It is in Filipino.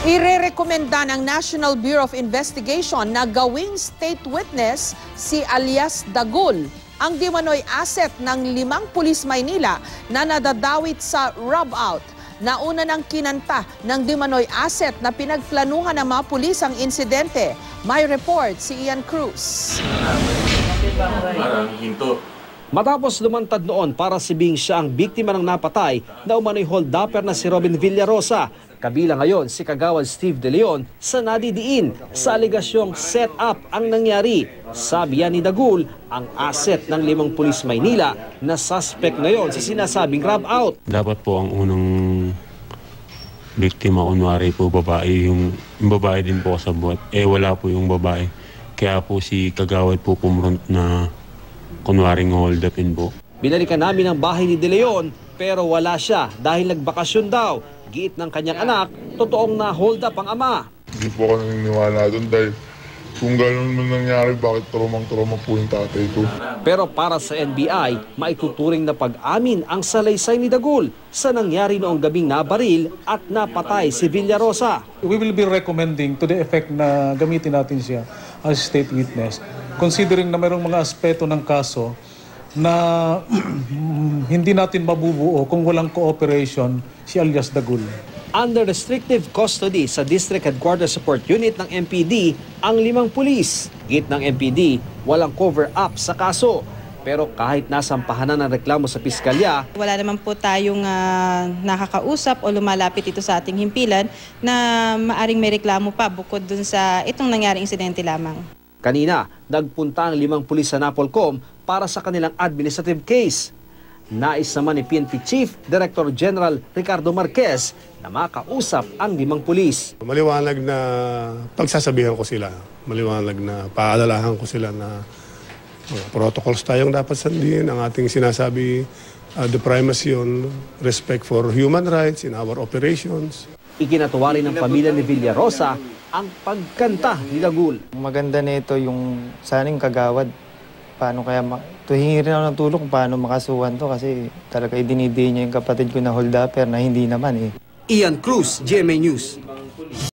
Irerekomenda ng National Bureau of Investigation na gawing state witness si alias Dagul, ang dimanoy asset ng 5 pulis Maynila na nadadawit sa rob-out. Nauna ng kinanta ng dimanoy asset na pinagplanuhan ng mga pulis ang insidente. May report si Ian Cruz. Matapos lumantad noon para sibing siya ang biktima ng napatay na umano'y hold-upper na si Robin Villarosa, kabilang ngayon si Kagawad Steve De Leon sa nadidiin sa aligasyong set up ang nangyari. Sabi yan ni Dagul, ang asset ng 5 pulis Maynila na suspect ngayon sa sinasabing rob-out. Dapat po ang unang biktima, kunwari po babae, yung babae din po sa buhat. Wala po yung babae. Kaya po si Kagawad po pumront na kunwaring hold-upin po. Binalikan namin ang bahay ni De Leon pero wala siya dahil nagbakasyon daw. Giit ng kanyang anak, totoong na hold up ang ama. Hindi po ako naniniwala doon dahil kung gano'n man nangyari, bakit tromang-troma po yung tatay ko. Pero para sa NBI, maituturing na pag-amin ang salaysay ni Dagul sa nangyari noong gabing nabaril at napatay si Villarosa. We will be recommending to the effect na gamitin natin siya as state witness. Considering na mayroong mga aspeto ng kaso na hindi natin mabubuo kung walang cooperation si alias Dagul. Under restrictive custody sa District Headquarters Support Unit ng MPD ang 5 pulis. Git ng MPD, walang cover-up sa kaso. Pero kahit nasampahan na ng reklamo sa piskalya, wala naman po tayong nakakausap o lumalapit ito sa ating himpilan na maaring may reklamo pa bukod dun sa itong nangyaring insidente lamang. Kanina, nagpunta ang 5 pulis sa Napolcom para sa kanilang administrative case. Nais naman ni PNP Chief Director General Ricardo Marquez na makausap ang 5 pulis. Maliwanag na pagsasabihan ko sila, maliwanag na paalalahan ko sila na protocols tayong dapat sundin, ang ating sinasabi, the primacy on respect for human rights in our operations. Ikinatuwa rin ng pamilya ni Villarosa ang pagkanta ni Dagul. Maganda nito yung saning Kagawad. Paano kaya tuhingi rin ako ng tulong kung paano makasuhan to kasi talaga idinidiin niya yung kapatid ko na hold-upper na hindi naman eh. Ian Cruz, GMA News.